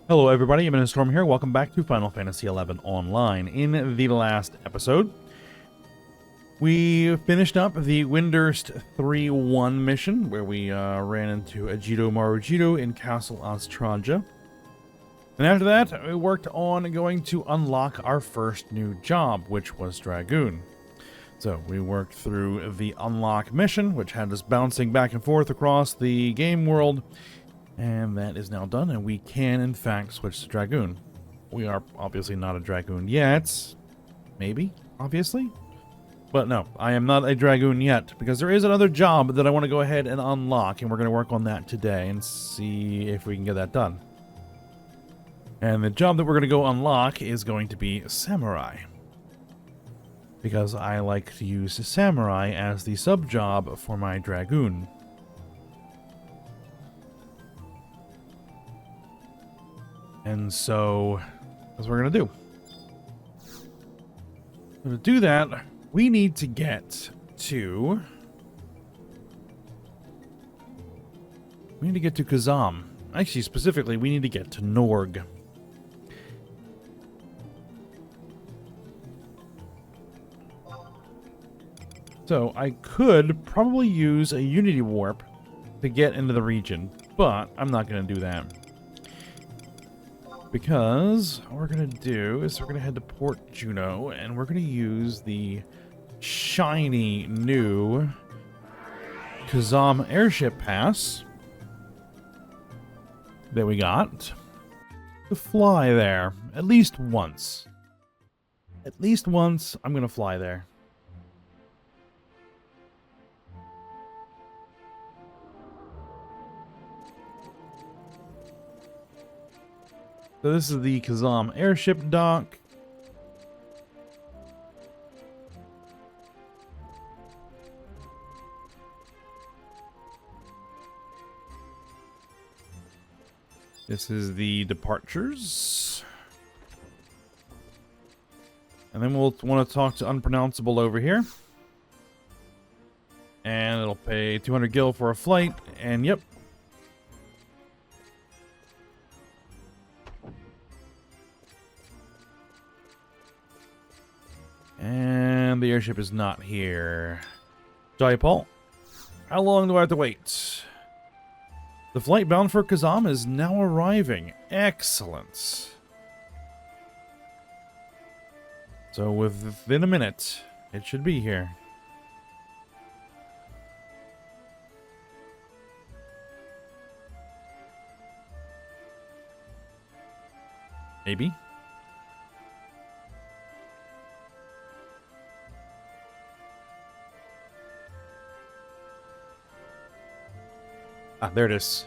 Hello everybody, I'm Storm here. Welcome back to Final Fantasy XI Online. In the last episode, we finished up the Windurst 3-1 mission, where we ran into Ajito Marujito in Castle Austraja. And after that, we worked on going to unlock our first new job, which was Dragoon. So we worked through the unlock mission, which had us bouncing back and forth across the game world. And that is now done, and we can, in fact, switch to Dragoon. We are obviously not a Dragoon yet. Maybe, obviously. But no, I am not a Dragoon yet, because there is another job that I want to go ahead and unlock, and we're going to work on that today and see if we can get that done. And the job that we're going to go unlock is going to be Samurai. Because I like to use Samurai as the sub-job for my Dragoon. And so, that's what we're going to do. So to do that, we need to get to... We need to get to Kazam. Actually, specifically, we need to get to Norg. So, I could probably use a Unity Warp to get into the region, but I'm not going to do that. Because what we're going to do is we're going to head to Port Juno, and we're going to use the shiny new Kazam airship pass that we got to fly there at least once. At least once, I'm going to fly there. So this is the Kazam airship dock. This is the departures. And then we'll want to talk to Unpronounceable over here. And it'll pay 200 gil for a flight, and yep. And the airship is not here. Paul, how long do I have to wait? The flight bound for Kazam is now arriving. Excellent. So within a minute, it should be here. Maybe. Ah, there it is.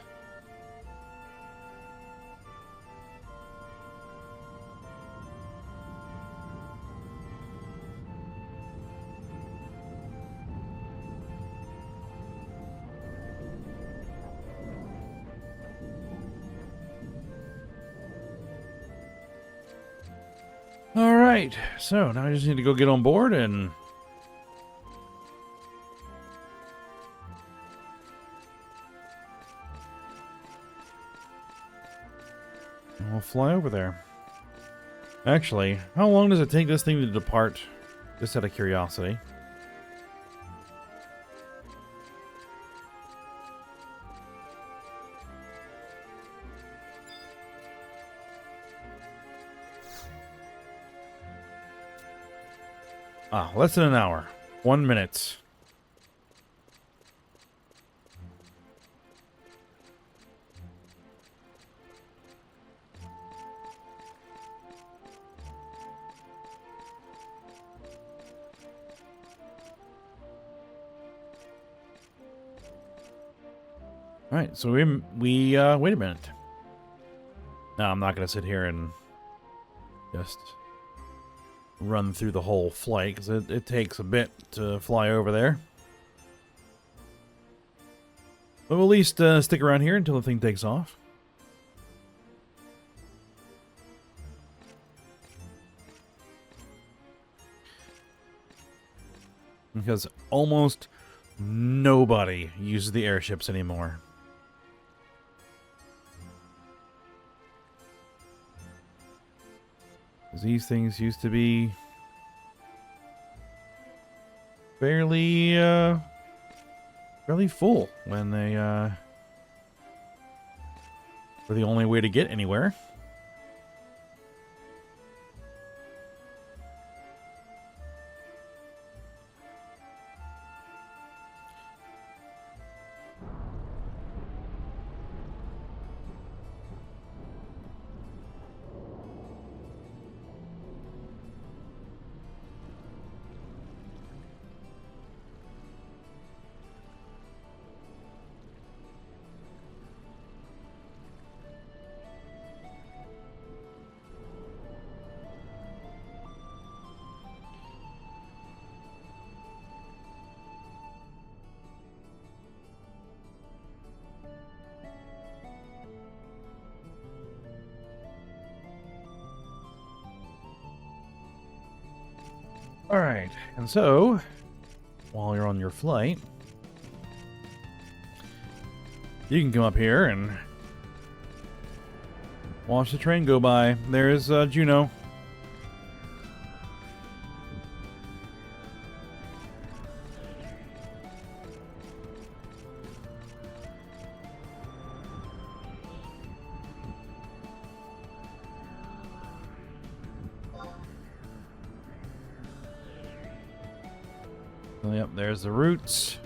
All right, so now I just need to go get on board and... we'll fly over there. Actually, how long does it take this thing to depart? Just out of curiosity. Ah, less than an hour. 1 minute. Alright, so we wait a minute. No, I'm not going to sit here and just run through the whole flight, because it takes a bit to fly over there. But we'll at least stick around here until the thing takes off. Because almost nobody uses the airships anymore. these things used to be fairly full when they were the only way to get anywhere. Alright, and so, while you're on your flight, you can come up here and watch the train go by. There's Juno. Yep, there's the route.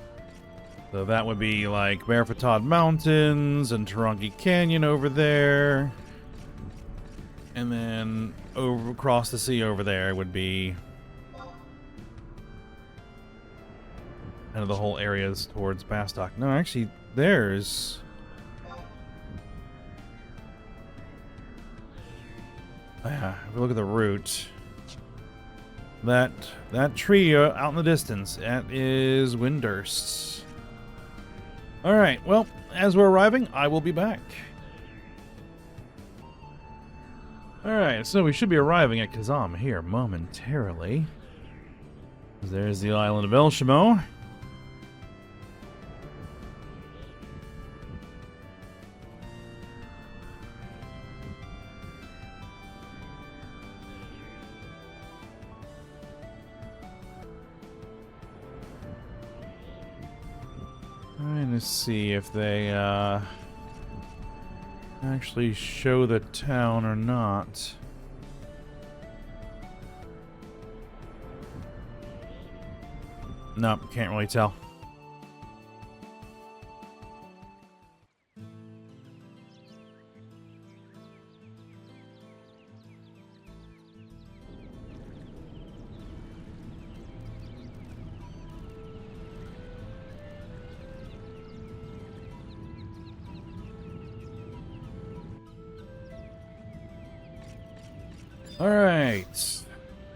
So that would be like Barefootad Mountains and Taranki Canyon over there. And then over across the sea over there would be kind of the whole areas towards Bastok. No, actually, there's... Yeah, if we look at the route... That tree out in the distance, that is Windurst's. Alright, well, as we're arriving, I will be back. Alright, so we should be arriving at Kazam here momentarily. There's the island of Elshamo. Trying to see if they actually show the town or not. Nope, can't really tell. Alright.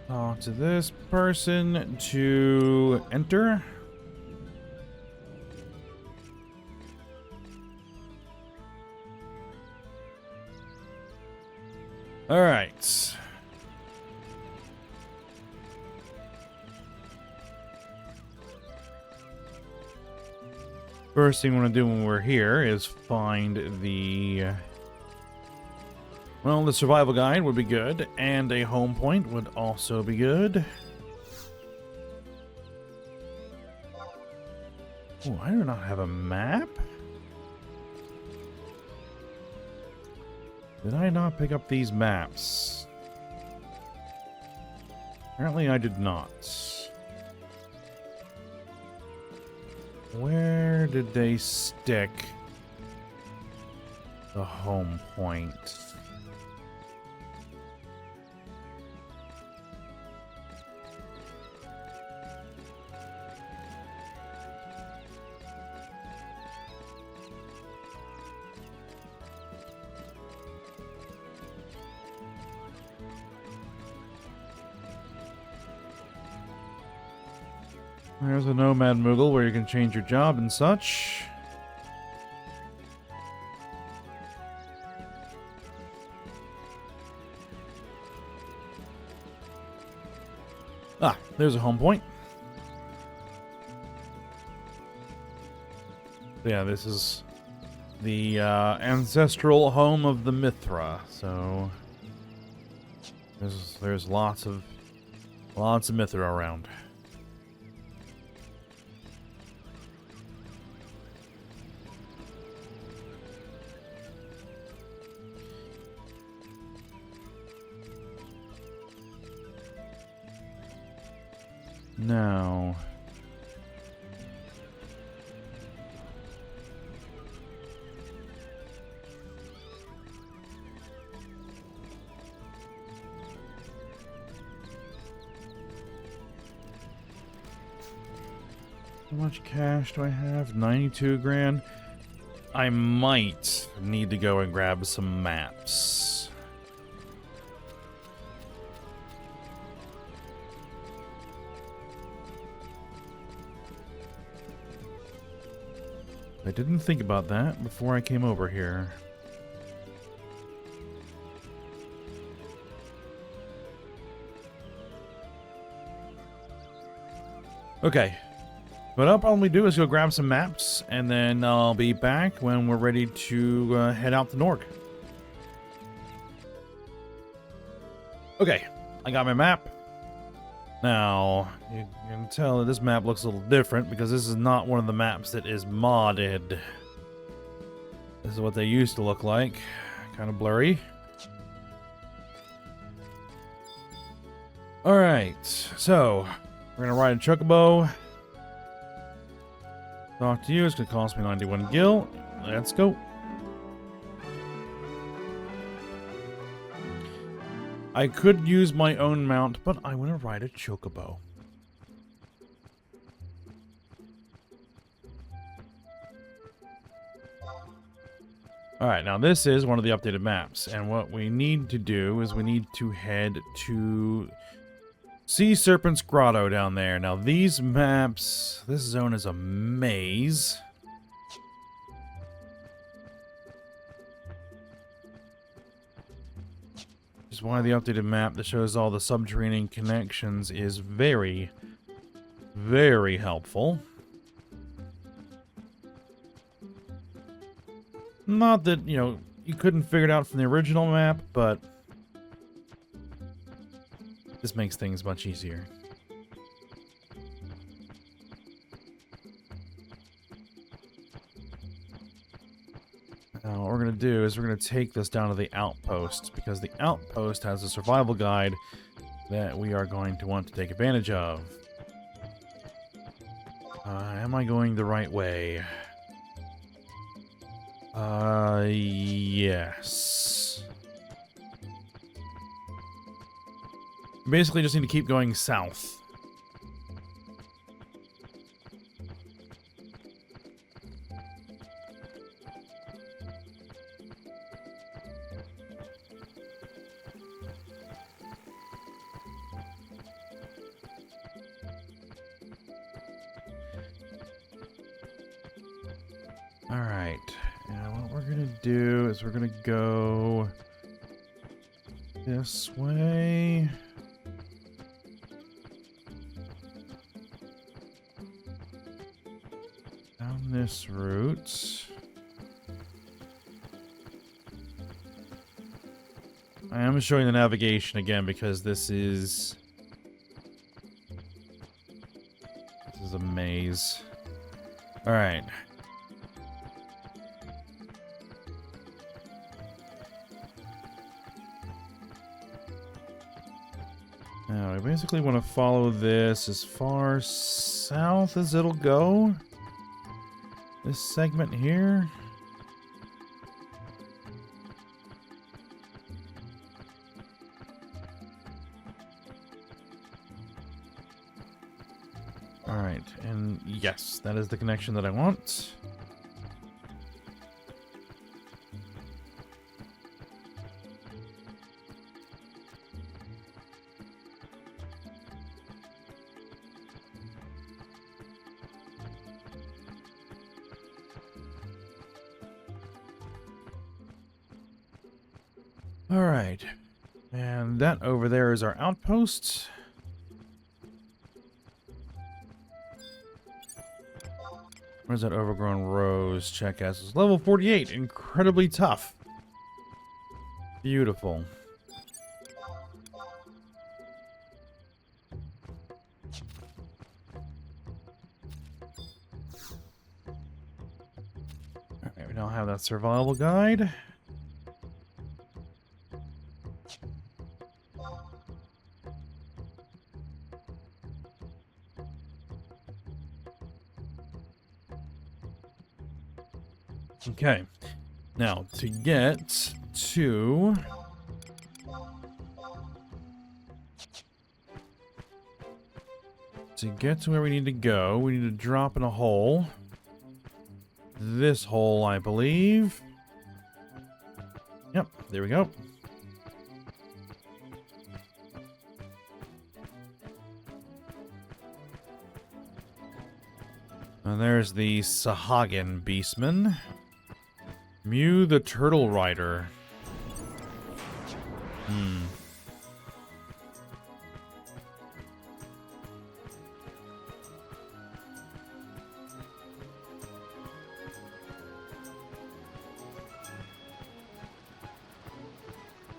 Talk to this person to enter. Alright. First thing we want to do when we're here is find the... Well, the survival guide would be good, and a home point would also be good. Oh, I do not have a map? Did I not pick up these maps? Apparently I did not. Where did they stick the home point? There's a Nomad Moogle where you can change your job and such. Ah, there's a home point. Yeah, this is the ancestral home of the Mithra, so... There's lots of Mithra around. Now, how much cash do I have? 92 grand. I might need to go and grab some maps. I didn't think about that before I came over here. Okay. What I'll probably do is go grab some maps, and then I'll be back when we're ready to head out to Norg. Okay, I got my map. Now, you can tell that this map looks a little different because this is not one of the maps that is modded. This is what they used to look like. Kind of blurry. Alright, so we're going to ride a chocobo. Talk to you. It's going to cost me 91 gil. Let's go. I could use my own mount, but I want to ride a chocobo. Alright, now this is one of the updated maps, and what we need to do is we need to head to Sea Serpent's Grotto down there. Now these maps, this zone is a maze. Which is why the updated map that shows all the subterranean connections is very, very helpful. Not that, you know, you couldn't figure it out from the original map, but this makes things much easier. Now, what we're going to do is we're going to take this down to the outpost, because the outpost has a survival guide that we are going to want to take advantage of. Am I going the right way? Yes. Basically just need to keep going south. Alright, now what we're gonna do is we're gonna go this way. Down this route. I am showing the navigation again because this is a maze. Alright. Now, we basically want to follow this as far south as it'll go. This segment here. Alright, and yes, that is the connection that I want. Alright, and that over there is our outpost. Where's that overgrown rose? Check as it's level 48, incredibly tough. Beautiful. survival guide. Okay, now to get to where we need to go, we need to drop in a hole. This hole, I believe. Yep, there we go. And there's the Sahagin Beastman. Mew the Turtle Rider.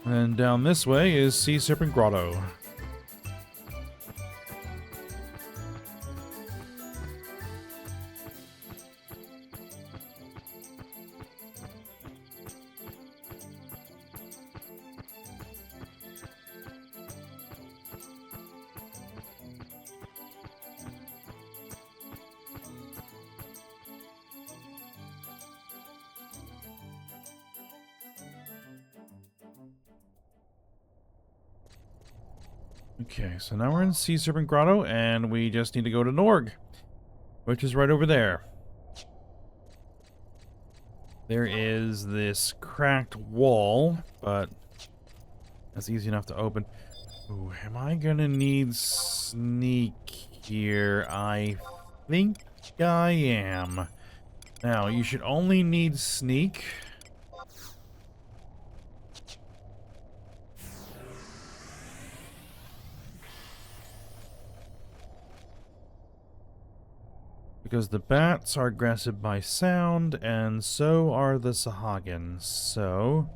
And down this way is Sea Serpent Grotto. Okay, so now we're in Sea Serpent Grotto, and we just need to go to Norg, which is right over there. There is this cracked wall, but that's easy enough to open. Ooh, am I gonna need sneak here? I think I am. Now, you should only need sneak because the bats are aggressive by sound, and so are the Sahagin. So,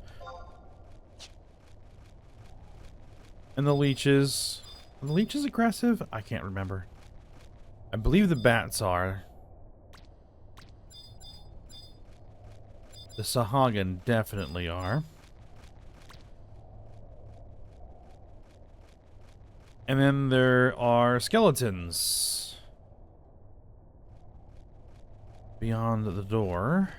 and the leeches. Are the leeches aggressive? I can't remember. I believe the bats are. The Sahagin definitely are. And then there are skeletons beyond the door.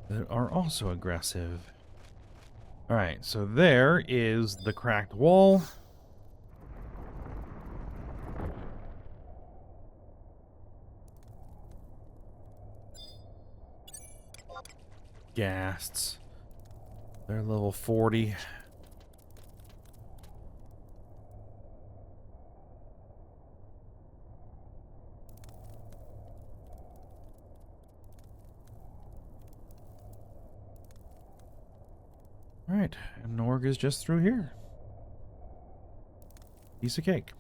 That are also aggressive. Alright, so there is the cracked wall. Ghasts. They're level 40. Alright, and Norg is just through here. Piece of cake.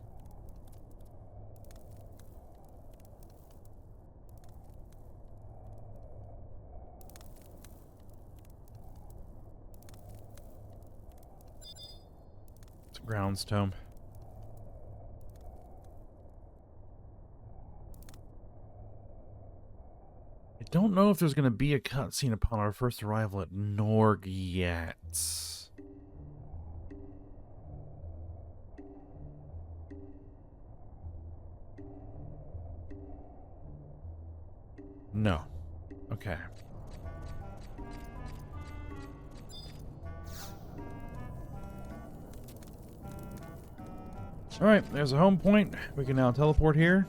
It's a grounds tome. I don't know if there's going to be a cutscene upon our first arrival at Norg yet. No. Okay. Alright, there's a home point. We can now teleport here.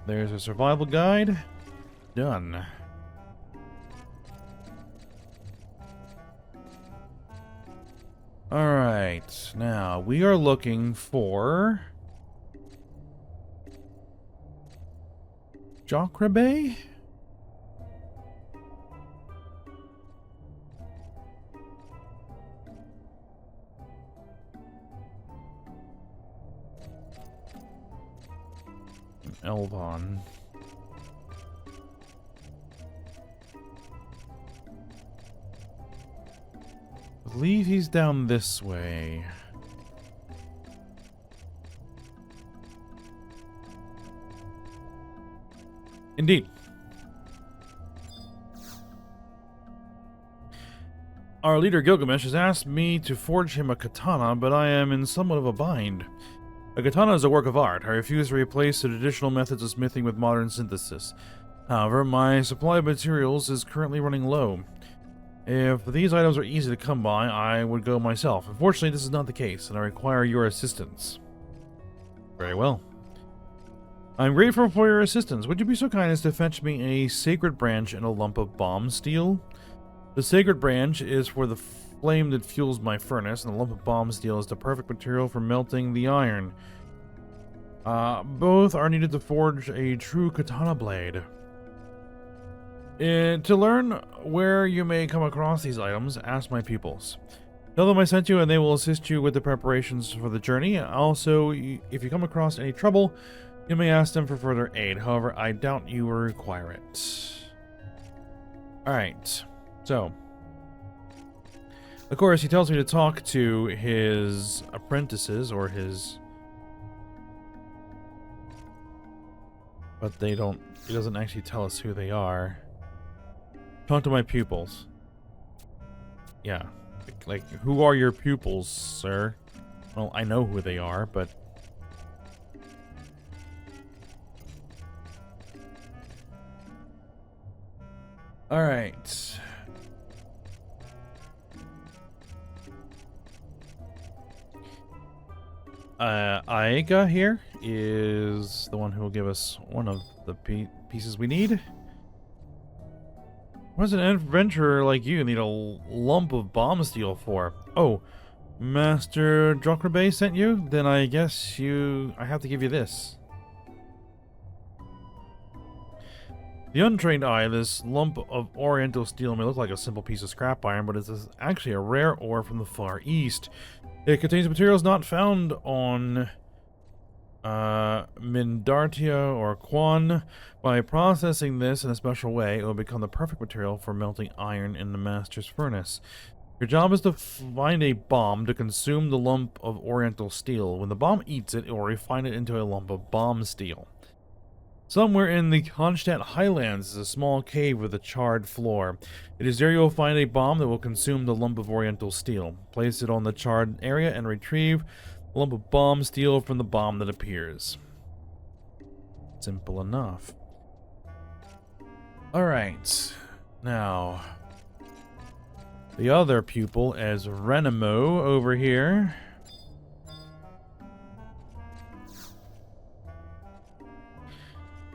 There's a survival guide. Done. Alright, now we are looking for Jacrabe? Elvon. I believe he's down this way. Indeed. Our leader Gilgamesh has asked me to forge him a katana, but I am in somewhat of a bind. A katana is a work of art. I refuse to replace the traditional methods of smithing with modern synthesis. However, my supply of materials is currently running low. If these items are easy to come by, I would go myself. Unfortunately, this is not the case, and I require your assistance. Very well. I'm grateful for your assistance. Would you be so kind as to fetch me a sacred branch and a lump of bomb steel? The sacred branch is for the flame that fuels my furnace, and the lump of bomb steel is the perfect material for melting the iron. Both are needed to forge a true katana blade. To learn where you may come across these items, ask my pupils. Tell them I sent you and they will assist you with the preparations for the journey. Also, if you come across any trouble, you may ask them for further aid. However, I doubt you will require it. Alright, so. Of course, he tells me to talk to his apprentices, or his... But he doesn't actually tell us who they are. Talk to my pupils. Yeah. Like, who are your pupils, sir? Well, I know who they are, but... Alright. Aega here is the one who will give us one of the pieces we need. What does an adventurer like you need a lump of bomb steel for? Oh, Master Jokrabe sent you? Then I guess I have to give you this. The untrained eye, this lump of oriental steel may look like a simple piece of scrap iron, but it is actually a rare ore from the Far East. It contains materials not found on Mindartia or Quan. By processing this in a special way, it will become the perfect material for melting iron in the master's furnace. Your job is to find a bomb to consume the lump of oriental steel. When the bomb eats it, it will refine it into a lump of bomb steel. Somewhere in the Kronstadt Highlands is a small cave with a charred floor. It is there you will find a bomb that will consume the lump of oriental steel. Place it on the charred area and retrieve a lump of bomb steel from the bomb that appears. Simple enough. Alright. Now, the other pupil is Renamo over here.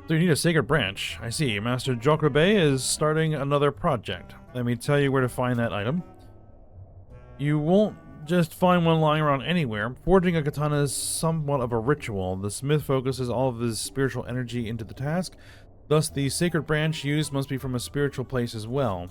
So you need a sacred branch. I see. Master Jokrabe is starting another project. Let me tell you where to find that item. You won't just find one lying around anywhere. Forging a katana is somewhat of a ritual. The smith focuses all of his spiritual energy into the task. Thus, the sacred branch used must be from a spiritual place as well.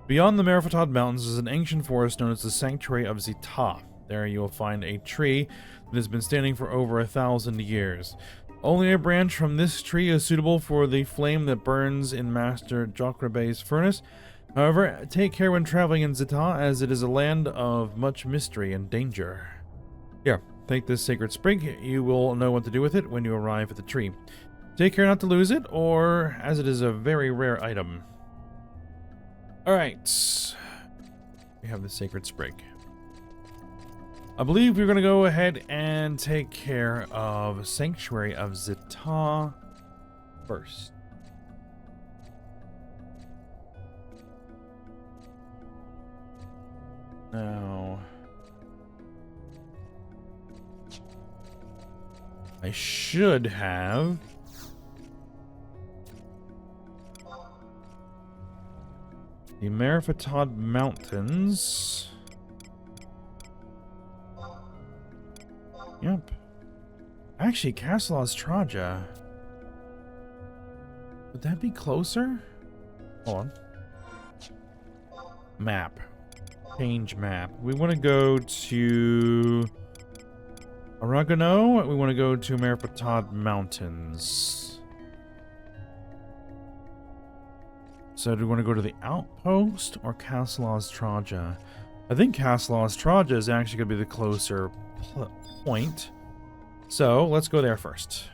Beyond the Merifatad Mountains is an ancient forest known as the Sanctuary of Zita. There you will find a tree that has been standing for over 1,000 years. Only a branch from this tree is suitable for the flame that burns in Master Jokrabe's furnace. However, take care when traveling in Zita, as it is a land of much mystery and danger. Here, take this sacred sprig. You will know what to do with it when you arrive at the tree. Take care not to lose it, as it is a very rare item. Alright. We have the sacred sprig. I believe we're going to go ahead and take care of Sanctuary of Zita first. Now, I should have the Merifatad Mountains. Yep. Actually, Castle Ostraja. Would that be closer? Hold on. Map. Change map. We want to go to Aragano. We want to go to Merifatad Mountains. So do we want to go to the outpost or Castle Ostraja? I think Castle Ostraja is actually going to be the closer point. So let's go there first.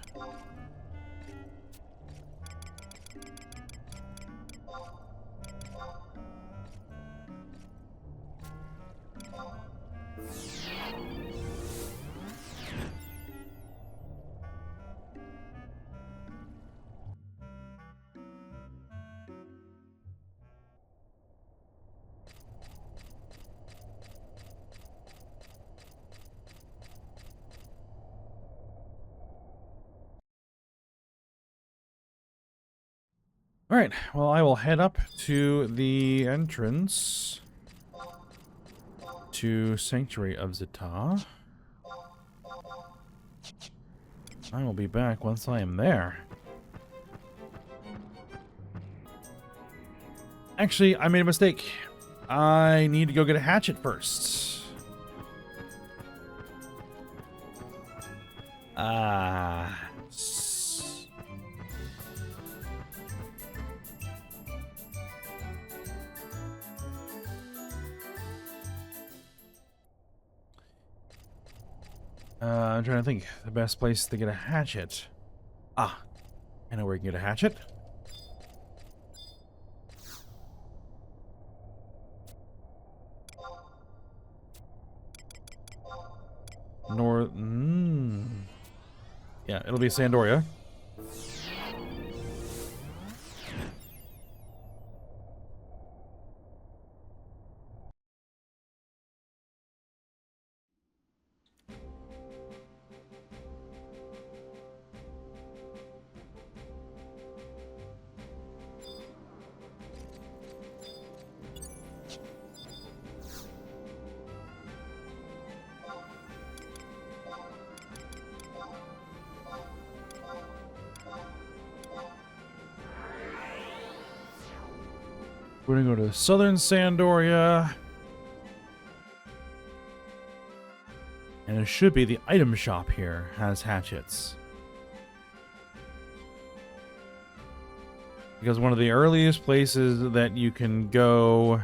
Alright, well, I will head up to the entrance to Sanctuary of Zita. I will be back once I am there. Actually, I made a mistake. I need to go get a hatchet first. I'm trying to think the best place to get a hatchet. I know where you can get a hatchet. Yeah, it'll be Sandoria. We're gonna go to Southern Sandoria. And it should be the item shop here has hatchets. Because one of the earliest places that you can go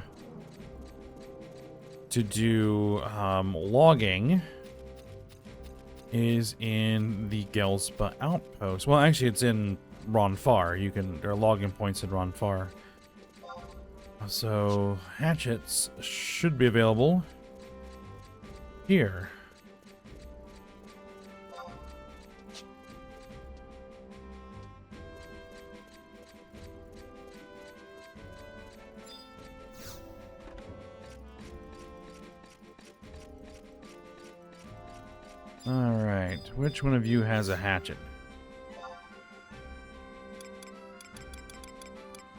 to do logging is in the Gelspa outpost. Well, actually, it's in Ronfar. There are logging points in Ronfar. So, hatchets should be available here. Alright, which one of you has a hatchet?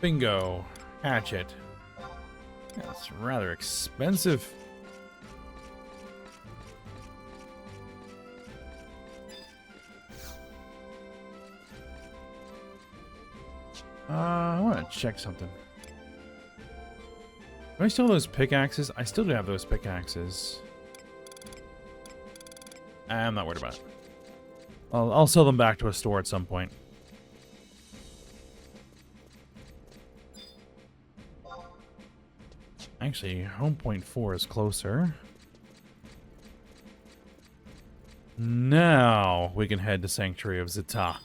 Bingo. Hatchet. That's rather expensive. I want to check something. Do I still have those pickaxes? I still do have those pickaxes. I'm not worried about it. I'll sell them back to a store at some point. Actually, home point 4 is closer. Now we can head to Sanctuary of Zita.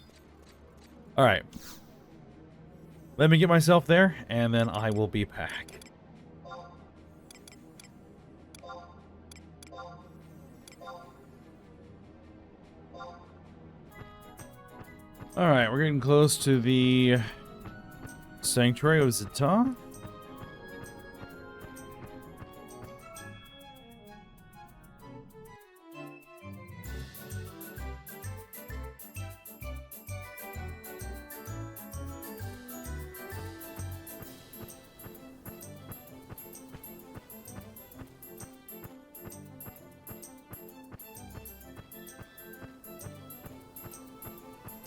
Alright. Let me get myself there, and then I will be back. Alright, we're getting close to the Sanctuary of Zita.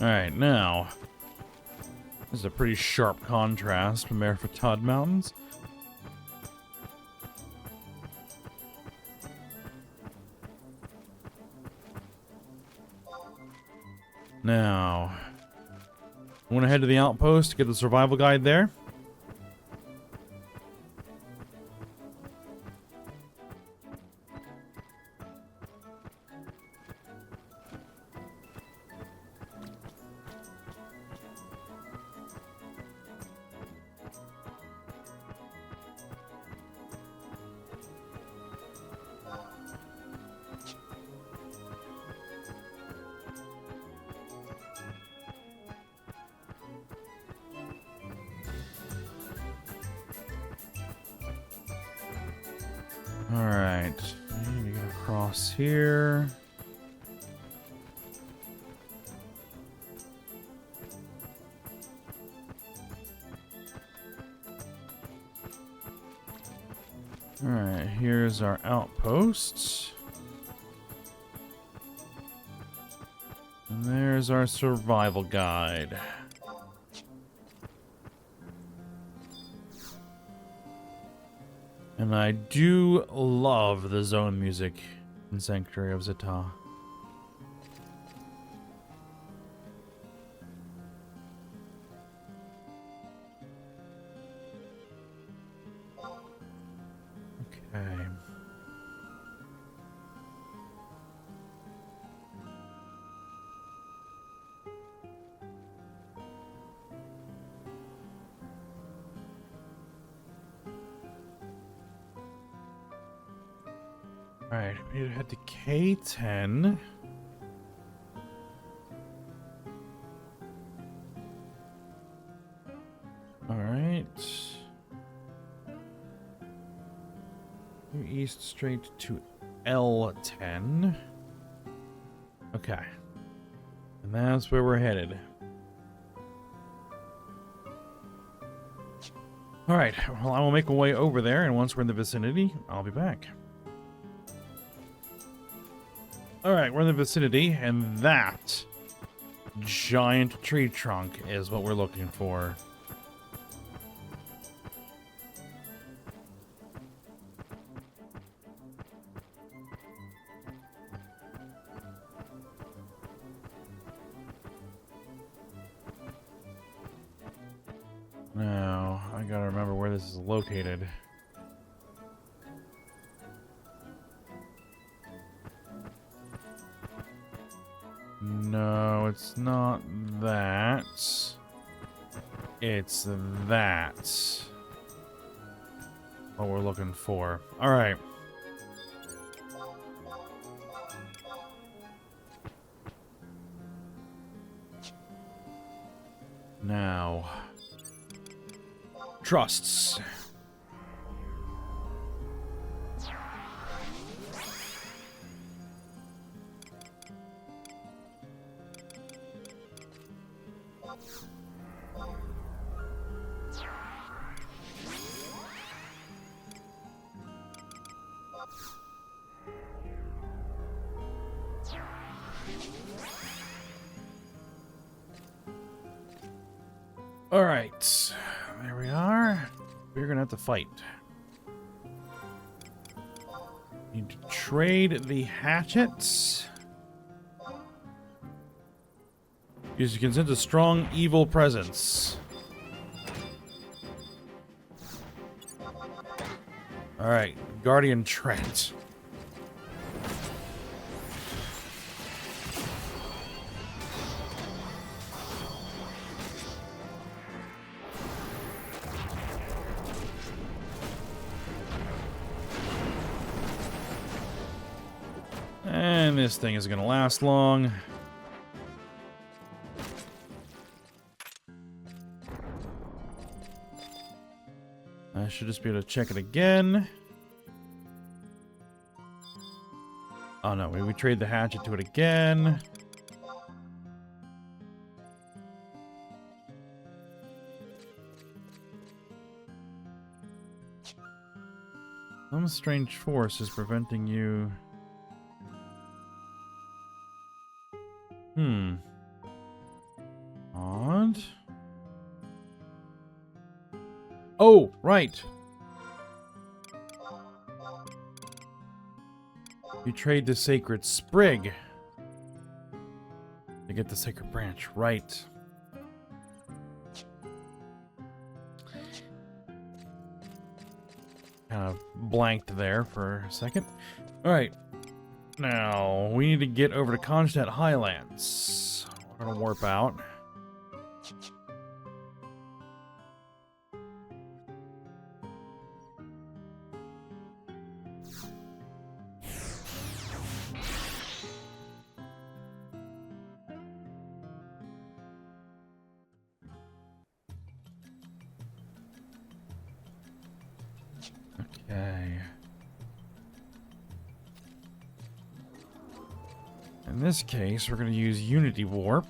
Alright, now, this is a pretty sharp contrast from Vana'diel Mountains. Now, I want to head to the outpost to get the survival guide there. Alright, we get across here. Alright, here's our outposts. And there's our survival guide. And I do love the zone music in Sanctuary of Zeta. Okay. Alright, we need to head to K10. Alright. East straight to L10. Okay. And that's where we're headed. Alright, well, I will make my way over there, and once we're in the vicinity, I'll be back. Alright, we're in the vicinity, and that giant tree trunk is what we're looking for. Now, I gotta remember where this is located. No, it's not that. It's that. What we're looking for. Alright. Now. Trusts. All right, there we are. We're gonna have to fight. Need to trade the hatchets. Because you can sense a strong evil presence. All right, Guardian Trent. And this thing isn't going to last long. I should just be able to check it again. Oh no, we trade the hatchet to it again. Some strange force is preventing you. Odd. Oh, right. You trade the sacred sprig to get the sacred branch, right? Kind of blanked there for a second. All right. Now, we need to get over to Kronstadt Highlands. We're going to warp out. Okay. In this case, we're going to use Unity Warp.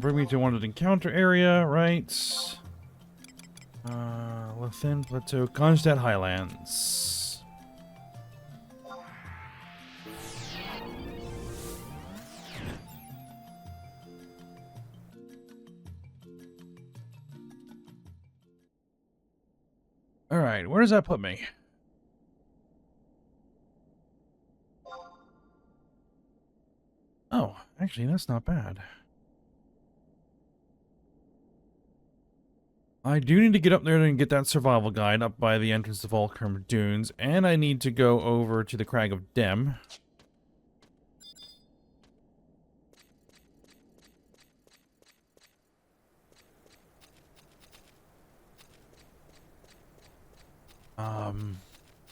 Bring me to wanted encounter area, right? Within Plateau, Kronstadt Highlands. Alright, where does that put me? Oh, actually, that's not bad. I do need to get up there and get that survival guide up by the entrance to Volcrum Dunes, and I need to go over to the Crag of Dem.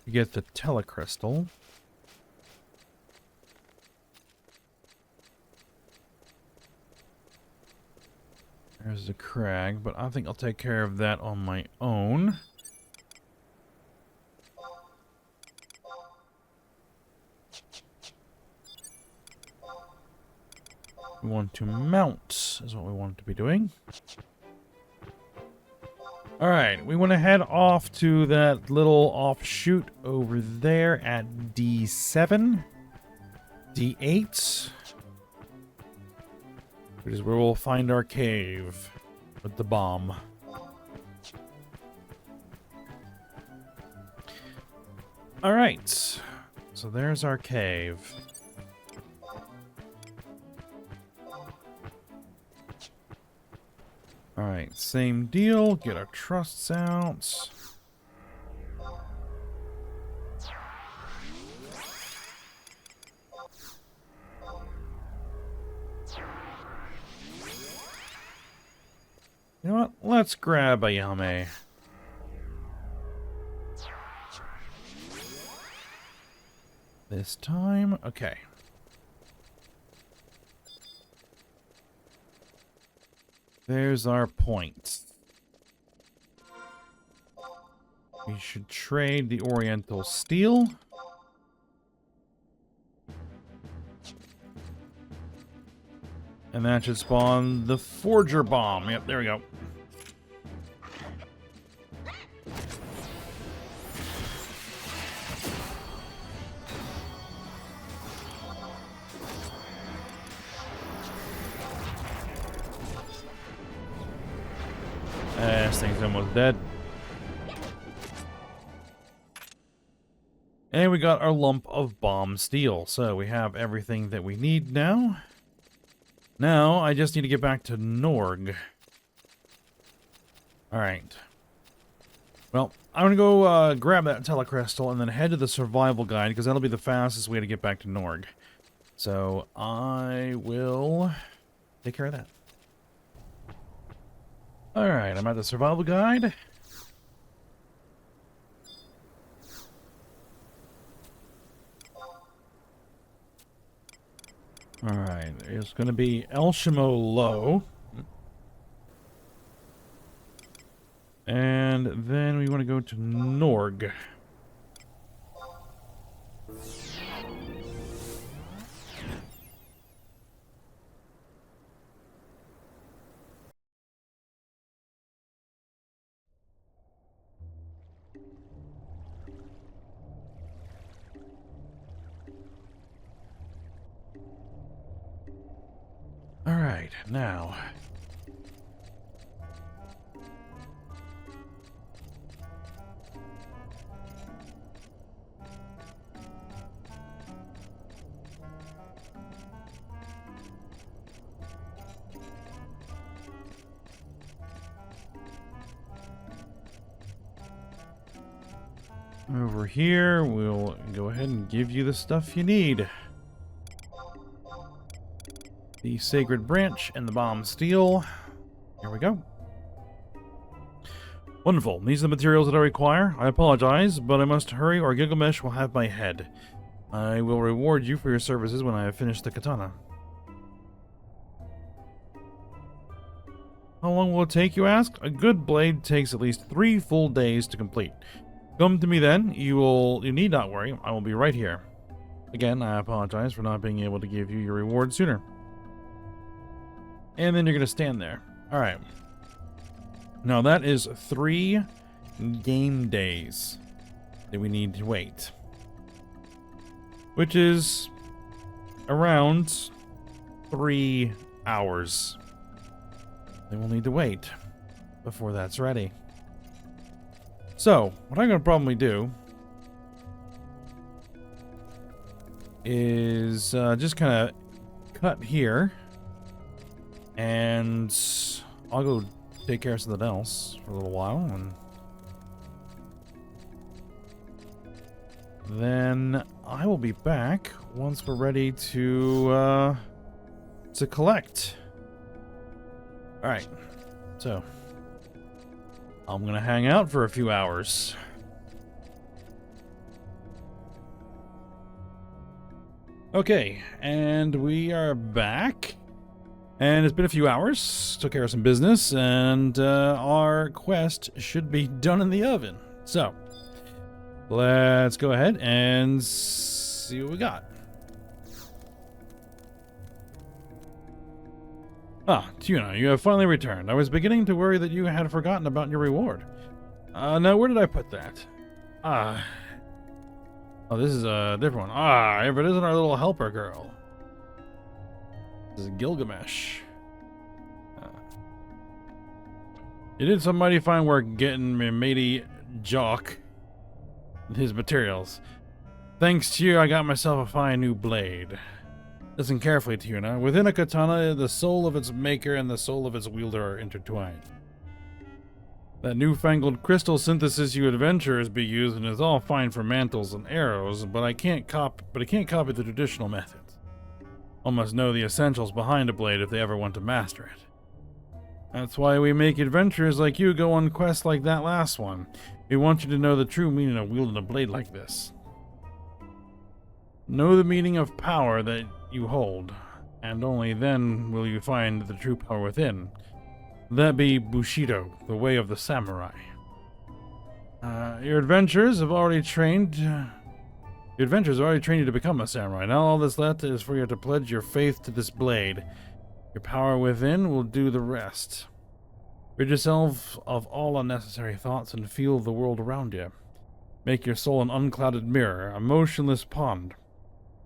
To get the telecrystal. There's the crag, but I think I'll take care of that on my own. We want to mount, is what we want to be doing. Alright, we want to head off to that little offshoot over there at D7. D8. Which is where we'll find our cave with the bomb. Alright, so there's our cave. Alright, same deal. Get our trusts out. You know what? Let's grab a Yame. This time? Okay. There's our point. We should trade the Oriental Steel. And that should spawn the Forger Bomb. Yep, there we go. This thing's almost dead. And we got our lump of bomb steel. So we have everything that we need now. Now, I just need to get back to Norg. Alright. Well, I'm going to go grab that telecrystal and then head to the survival guide, because that'll be the fastest way to get back to Norg. So, I will take care of that. Alright, I'm at the survival guide. Alright, it's going to be El Shimo Low. And then we want to go to Norg. Alright, now. Over here, we'll go ahead and give you the stuff you need. The Sacred Branch and the Bomb Steel. Here we go. Wonderful. These are the materials that I require. I apologize, but I must hurry or Gilgamesh will have my head. I will reward you for your services when I have finished the katana. How long will it take, you ask? A good blade takes at least 3 full days to complete. Come to me then. You need not worry. I will be right here. Again, I apologize for not being able to give you your reward sooner. And then you're going to stand there. All right. Now that is 3 game days that we need to wait. Which is around 3 hours. They will need to wait before that's ready. So, what I'm going to probably do is just kind of cut here, and I'll go take care of something else for a little while, and then I will be back once we're ready to collect. All right, so I'm gonna hang out for a few hours. Okay, and we are back. And it's been a few hours. Took care of some business, and our quest should be done in the oven. So, let's go ahead and see what we got. Ah, Tuna, you have finally returned. I was beginning to worry that you had forgotten about your reward. Now, where did I put that? Oh, this is a different one. If it isn't our little helper girl. This is Gilgamesh. You did some mighty fine work getting me matey Jock his materials. Thanks to you, I got myself a fine new blade. Listen carefully, Tuna. Within a katana, the soul of its maker and the soul of its wielder are intertwined. That newfangled crystal synthesis you adventurers be using is all fine for mantles and arrows, but I can't copy the traditional methods. One must know the essentials behind a blade if they ever want to master it. That's why we make adventurers like you go on quests like that last one. We want you to know the true meaning of wielding a blade like this. Know the meaning of power that you hold, and only then will you find the true power within. That be Bushido, the way of the samurai. Your adventurers have already trained you to become a samurai. Now all that's left is for you to pledge your faith to this blade. Your power within will do the rest. Rid yourself of all unnecessary thoughts and feel the world around you. Make your soul an unclouded mirror, a motionless pond.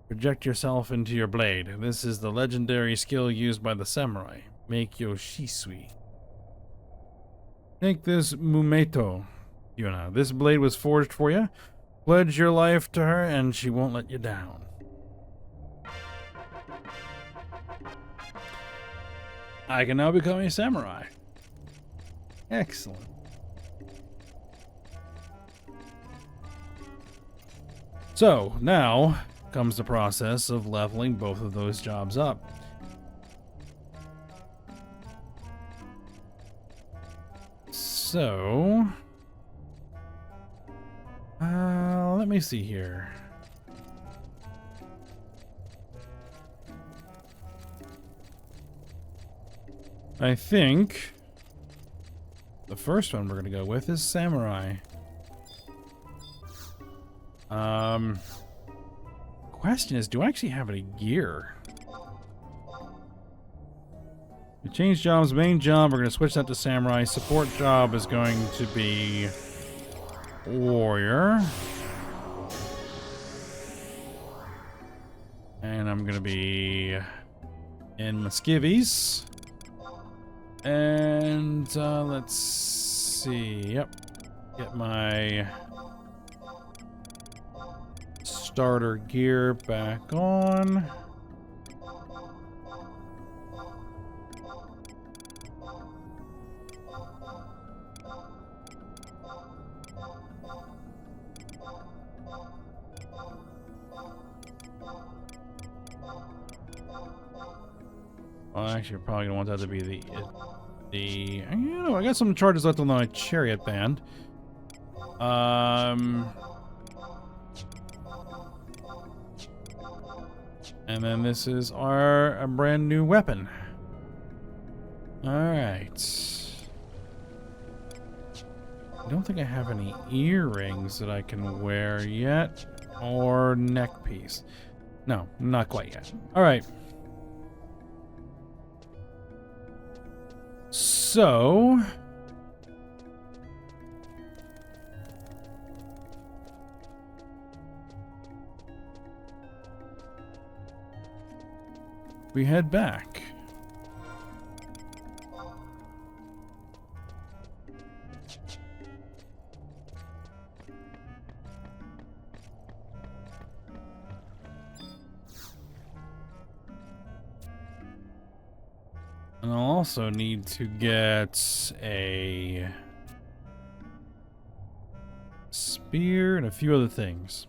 Project yourself into your blade. This is the legendary skill used by the samurai. Make Yoshisui. Take this Mumeto, Yuna. This blade was forged for you. Pledge your life to her and she won't let you down. I can now become a samurai. Excellent. So, now comes the process of leveling both of those jobs up. So, let me see here. I think the first one we're going to go with is Samurai. Question is, do I actually have any gear? We changed jobs. Main job, we're going to switch that to Samurai. Support job is going to be Warrior. And I'm going to be in my skivvies. And let's see. Yep. Get my starter gear back on. Well, actually, we're probably gonna want that to be the you know, I got some charges left on my chariot band. And then this is our brand new weapon. All right. I don't think I have any earrings that I can wear yet, or neck piece. No, not quite yet. All right. So... we head back. And I'll also need to get a spear and a few other things.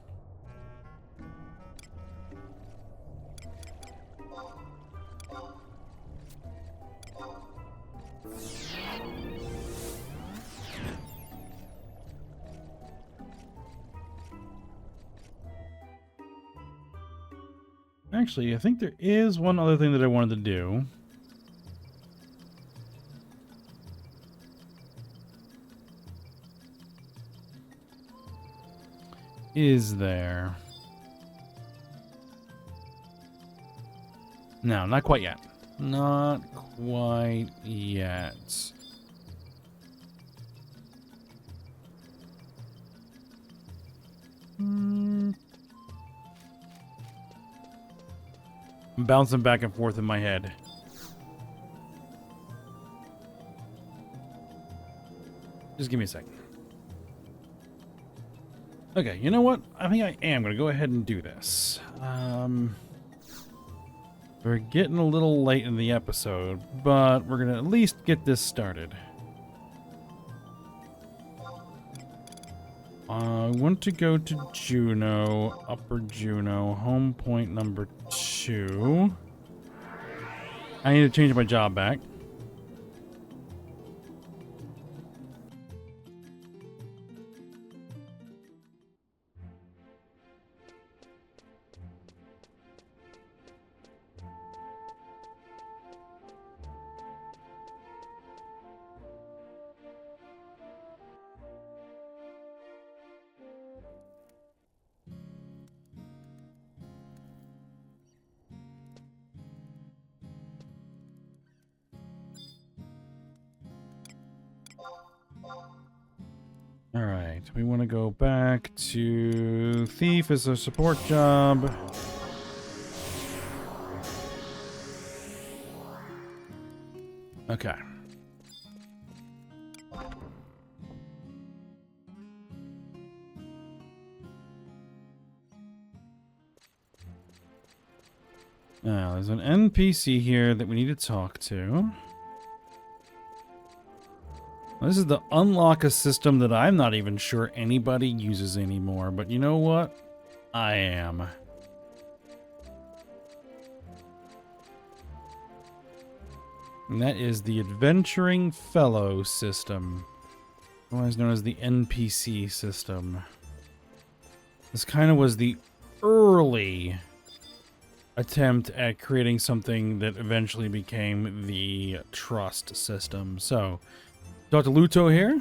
Actually, I think there is one other thing that I wanted to do. Is there? No, not quite yet. Not quite yet. I'm bouncing back and forth in my head. Just give me a second. Okay, you know what? I think I am going to go ahead and do this. We're getting a little late in the episode, but we're going to at least get this started. I want to go to Juno, Upper Juno, home point number 2. I need to change my job back. Alright, we want to go back to Thief as a support job. Okay. Now, there's an NPC here that we need to talk to. This is the unlock a system that I'm not even sure anybody uses anymore, but you know what? I am. And that is the Adventuring Fellow system, otherwise known as the NPC system. This kind of was the early attempt at creating something that eventually became the trust system. So, Dr. Luto here.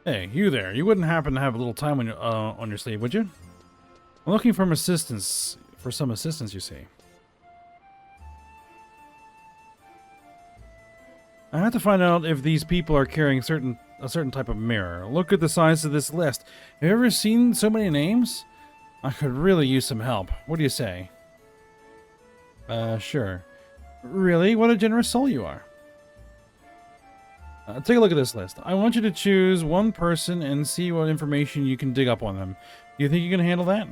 Hey, you there. You wouldn't happen to have a little time on your sleeve, would you? I'm looking for some assistance, you see. I have to find out if these people are carrying a certain type of mirror. Look at the size of this list. Have you ever seen so many names? I could really use some help. What do you say? Sure. Really? What a generous soul you are. Take a look at this list. I want you to choose one person and see what information you can dig up on them. Do you think you can handle that?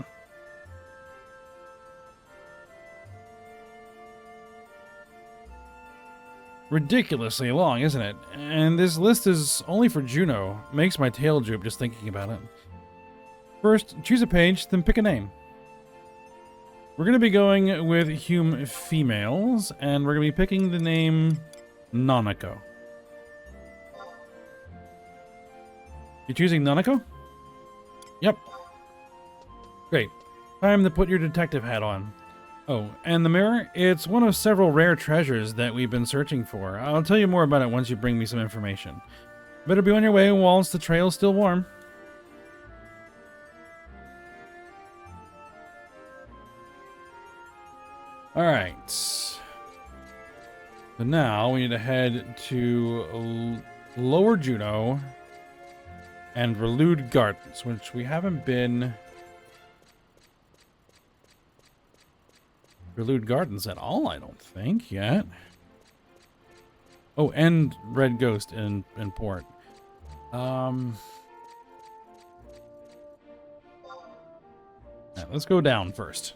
Ridiculously long, isn't it? And this list is only for Juno. Makes my tail droop just thinking about it. First, choose a page, then pick a name. We're going to be going with Hume females, and we're going to be picking the name Nanako. You choosing Nanako? Yep. Great. Time to put your detective hat on. Oh, and the mirror? It's one of several rare treasures that we've been searching for. I'll tell you more about it once you bring me some information. Better be on your way whilst the trail's still warm. All right. So now we need to head to Lower Juno and Relude Gardens, which we haven't been Relude Gardens at all, I don't think, yet. Oh, and Red Ghost in Port. Yeah, let's go down first.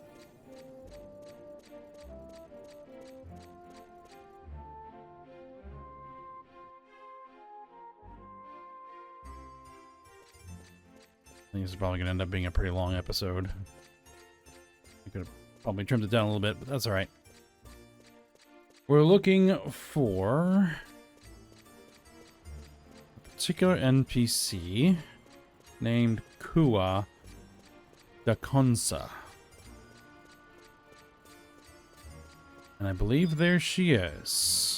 I think this is probably going to end up being a pretty long episode. I could have probably trimmed it down a little bit, but that's all right. We're looking for a particular NPC named Kua Dakonsa. And I believe there she is.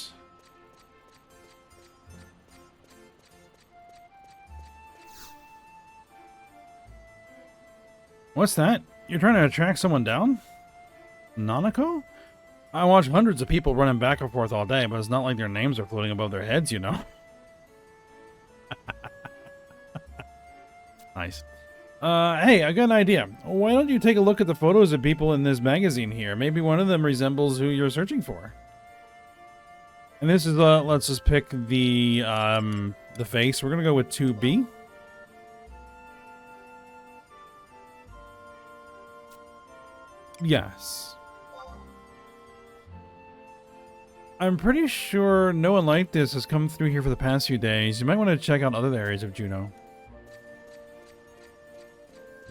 What's that? You're trying to track someone down? Nanako? I watch hundreds of people running back and forth all day, but it's not like their names are floating above their heads, you know? Nice. Hey, I got an idea. Why don't you take a look at the photos of people in this magazine here? Maybe one of them resembles who you're searching for. And this is, let's just pick the face. We're gonna go with 2B. Yes. I'm pretty sure no one like this has come through here for the past few days. You might want to check out other areas of Juno.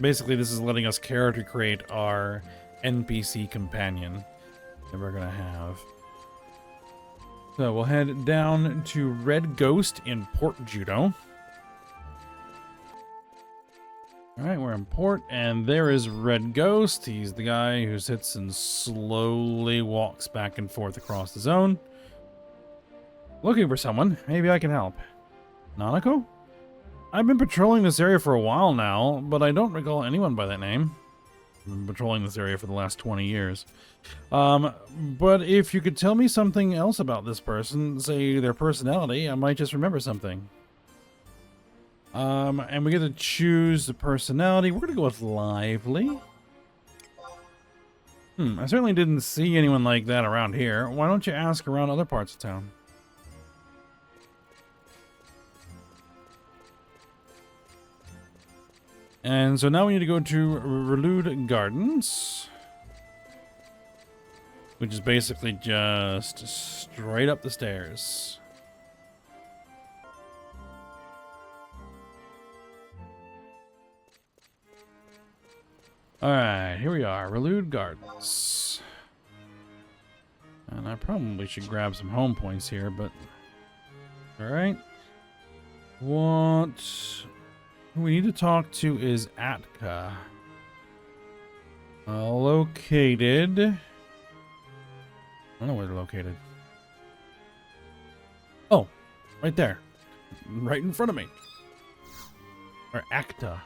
Basically, this is letting us character create our NPC companion that we're going to have. So we'll head down to Red Ghost in Port Juno. Alright, we're in port, and there is Red Ghost. He's the guy who sits and slowly walks back and forth across the zone. Looking for someone. Maybe I can help. Nanako? I've been patrolling this area for a while now, but I don't recall anyone by that name. I've been patrolling this area for the last 20 years. But if you could tell me something else about this person, say their personality, I might just remember something. And we get to choose the personality. We're gonna go with lively. I certainly didn't see anyone like that around here. Why don't you ask around other parts of town? And so now we need to go to Relude Gardens, which is basically just straight up the stairs. Alright, here we are, Relude Gardens. And I probably should grab some home points here, but... Alright. What we need to talk to is Atka. Located... I don't know where they're located. Oh, right there. Right in front of me. Or Acta.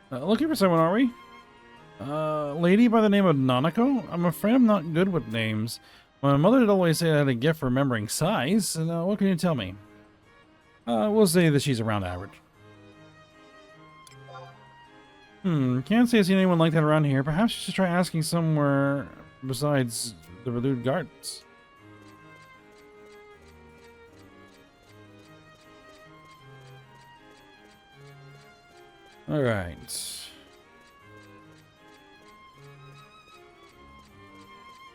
Looking for someone, are we? Lady by the name of Nanako? I'm afraid I'm not good with names. My mother would always say I had a gift for remembering size. What can you tell me? We'll say that she's around average. Can't say I've seen anyone like that around here. Perhaps you should try asking somewhere besides the Relude Gardens. Alright.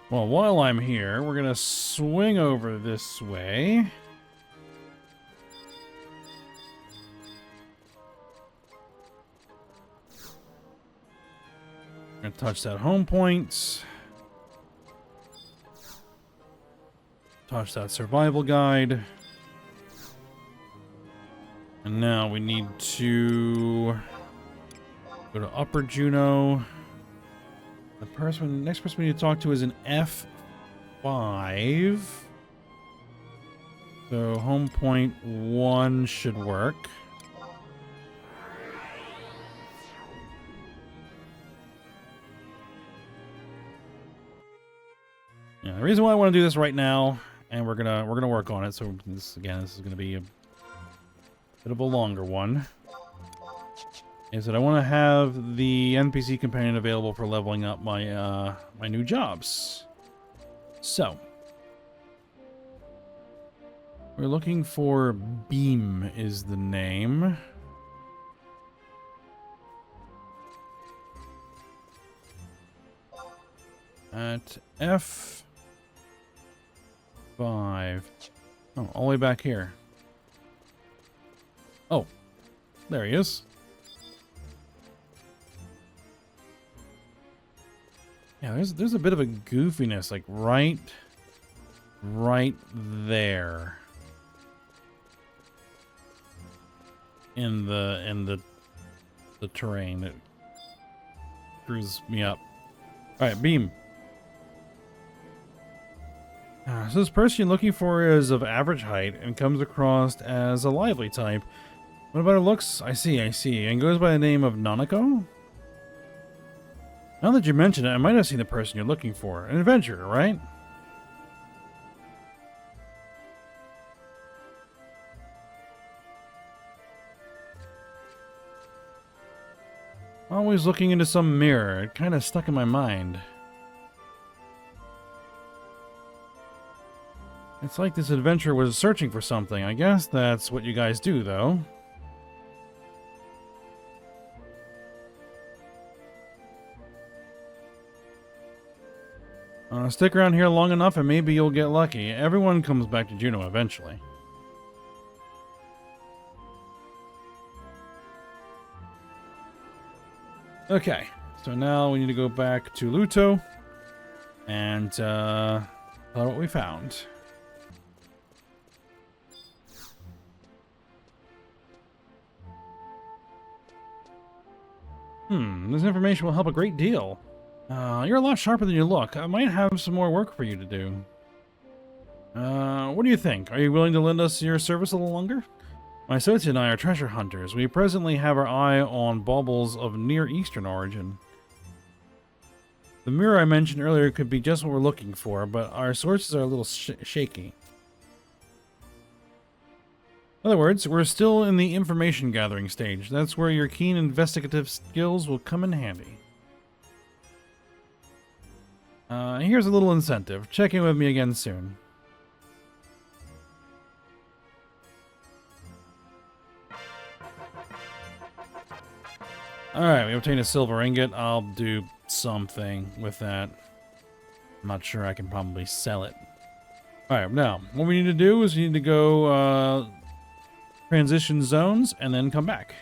Well, while I'm here, we're gonna swing over this way. Gonna touch that home point. Touch that survival guide. And now we need to go to Upper Juno. The next person we need to talk to is an F5. So home point 1 should work. Yeah, the reason why I want to do this right now, and we're gonna work on it. So this is gonna be a bit of a longer one. Is that I want to have the NPC companion available for leveling up my my new jobs. So we're looking for Beam is the name. At F5. Oh, all the way back here. Oh, there he is. Yeah, there's a bit of a goofiness, like right there in the terrain. It screws me up. All right, Beam. So this person you're looking for is of average height and comes across as a lively type. What about her looks? I see. And goes by the name of Nanako? Now that you mention it, I might have seen the person you're looking for. An adventurer, right? Always looking into some mirror. It kind of stuck in my mind. It's like this adventurer was searching for something. I guess that's what you guys do, though. Stick around here long enough and maybe you'll get lucky. Everyone comes back to Juneau eventually. Okay, so now we need to go back to Luto and tell her what we found. This information will help a great deal. You're a lot sharper than you look. I might have some more work for you to do. What do you think? Are you willing to lend us your service a little longer? My associate and I are treasure hunters. We presently have our eye on baubles of Near Eastern origin. The mirror I mentioned earlier could be just what we're looking for, but our sources are a little shaky. In other words, we're still in the information gathering stage. That's where your keen investigative skills will come in handy. Here's a little incentive. Check in with me again soon. Alright, we obtained a silver ingot. I'll do something with that. I'm not sure I can probably sell it. Alright, now, what we need to do is we need to go transition zones and then come back.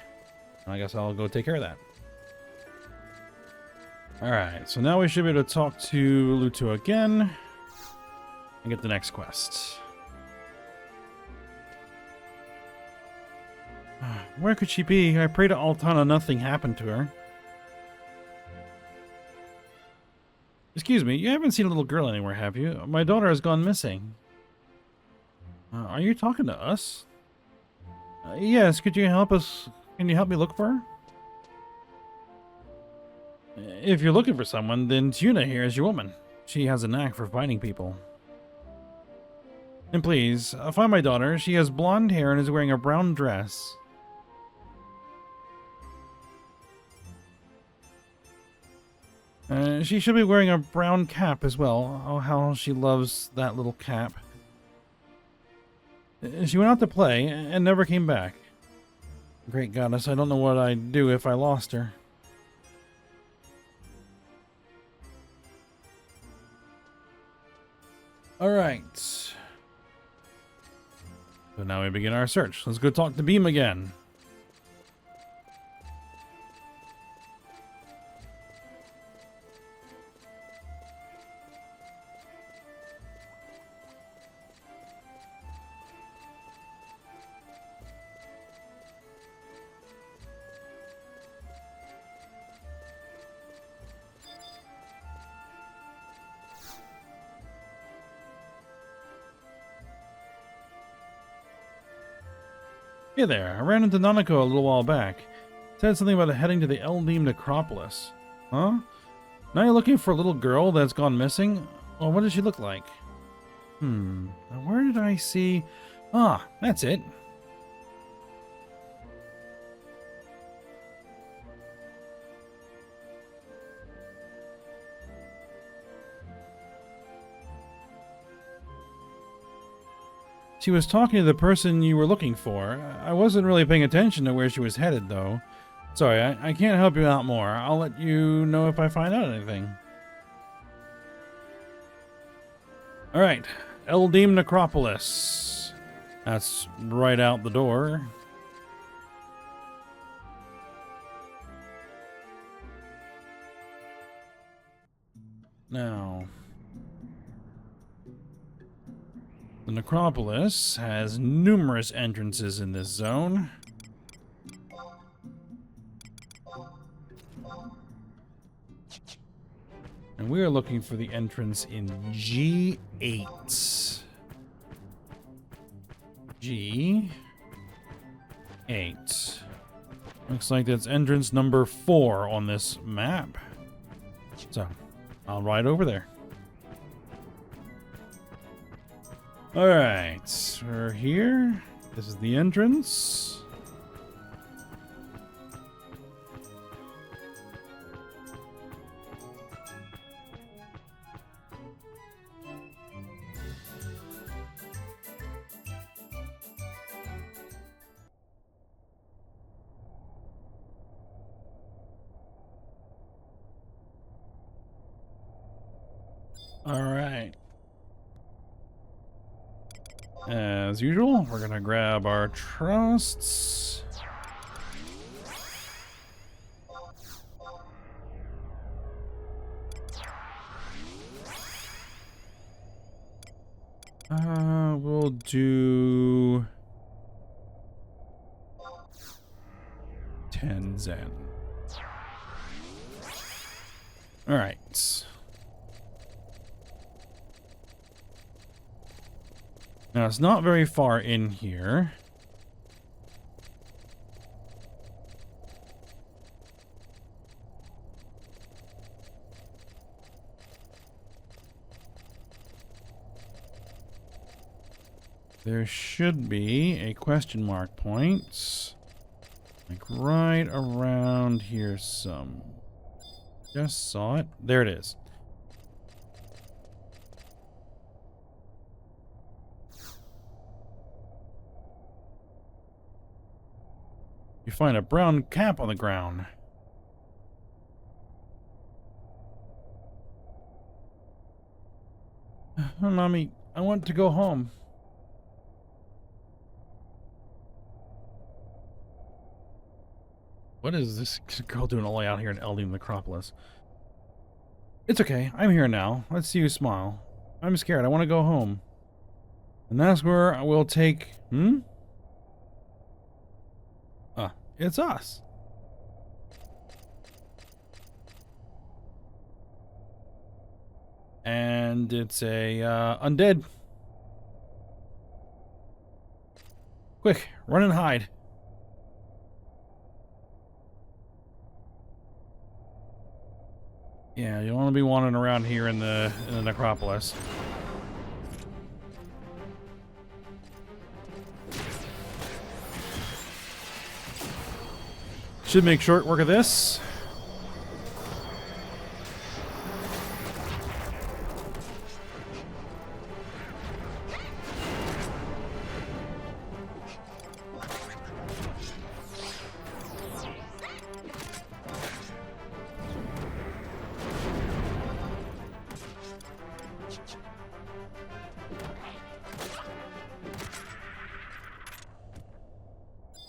I guess I'll go take care of that. Alright, so now we should be able to talk to Luto again and get the next quest. Where could she be? I pray to Altana nothing happened to her. Excuse me, you haven't seen a little girl anywhere, have you? My daughter has gone missing. Are you talking to us? Yes, could you help us? Can you help me look for her? If you're looking for someone, then Tuna here is your woman. She has a knack for finding people. And please, find my daughter. She has blonde hair and is wearing a brown dress. She should be wearing a brown cap as well. Oh, how she loves that little cap. She went out to play and never came back. Great goddess, I don't know what I'd do if I lost her. Alright. So now we begin our search. Let's go talk to Beam again. Hey there, I ran into Nanako a little while back. Said something about heading to the Eldim necropolis. Huh? Now you're looking for a little girl that's gone missing? Well, what does she look like? Now where did I see... Ah, that's it. She was talking to the person you were looking for. I wasn't really paying attention to where she was headed, though. Sorry, I can't help you out more. I'll let you know if I find out anything. Alright, Eldim Necropolis. That's right out the door. Now... the necropolis has numerous entrances in this zone. And we are looking for the entrance in G8. G8. Looks like that's entrance number 4 on this map. So, I'll ride over there. Alright, we're here. This is the entrance. Alright. As usual, we're gonna grab our trusts. We'll do 10 Zen. All right. Now, it's not very far in here. There should be a question mark point. Like right around here some. Just saw it. There it is. You find a brown cap on the ground. Mommy, I want to go home. What is this girl doing all the way out here in Eldim Necropolis? It's okay. I'm here now. Let's see you smile. I'm scared. I want to go home. And that's where I will take... It's us. And it's a undead. Quick, run and hide. Yeah, you don't want to be wandering around here in the necropolis. Should make short work of this.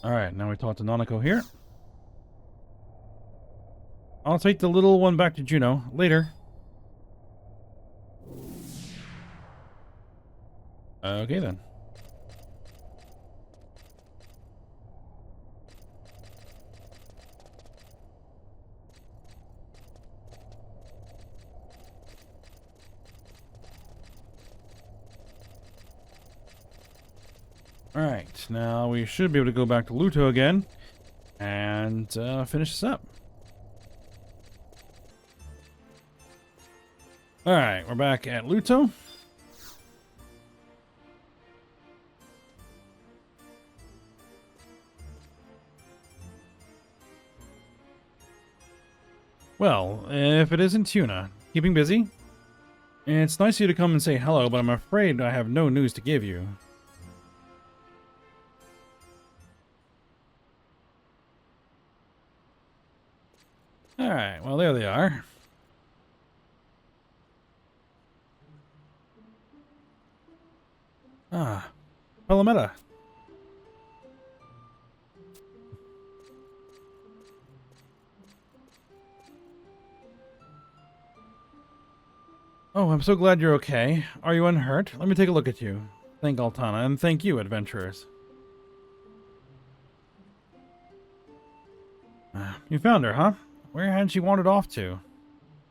Alright, now we talk to Nanako here. I'll take the little one back to Juno later. Okay then. Alright, now we should be able to go back to Luto again and finish this up. Alright, we're back at Luto. Well, if it isn't Tuna, keeping busy? It's nice of you to come and say hello, but I'm afraid I have no news to give you. Alright, well there they are. Ah, Palometta. Oh, I'm so glad you're okay. Are you unhurt? Let me take a look at you. Thank Altana, and thank you, adventurers. You found her, huh? Where had she wandered off to?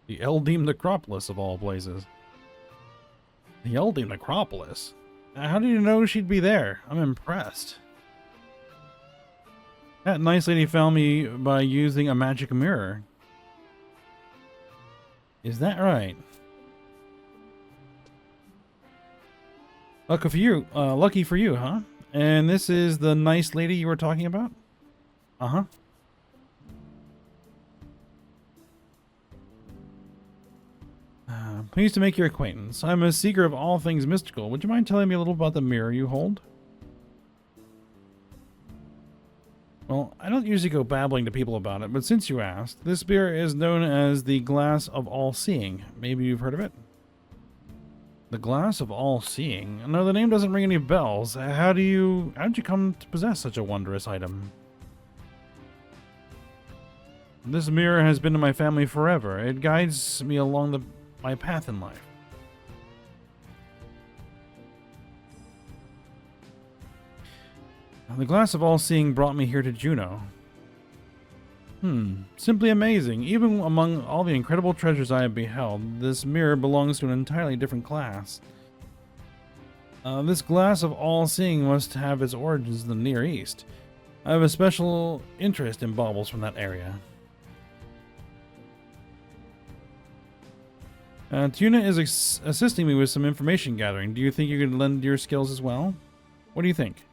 The Eldim Necropolis, of all places. The Eldim Necropolis? How did you know she'd be there? I'm impressed. That nice lady found me by using a magic mirror. Is that right? Lucky for you, huh? And this is the nice lady you were talking about? Uh-huh. Pleased to make your acquaintance. I'm a seeker of all things mystical. Would you mind telling me a little about the mirror you hold? Well, I don't usually go babbling to people about it, but since you asked, this mirror is known as the Glass of All-Seeing. Maybe you've heard of it? The Glass of All-Seeing? No, the name doesn't ring any bells. How'd you come to possess such a wondrous item? This mirror has been in my family forever. It guides me along my path in life. The Glass of All-Seeing brought me here to Juno. Simply amazing. Even among all the incredible treasures I have beheld, this mirror belongs to an entirely different class. This Glass of All-Seeing must have its origins in the Near East. I have a special interest in baubles from that area. Tuna is assisting me with some information gathering. Do you think you could lend your skills as well? What do you think?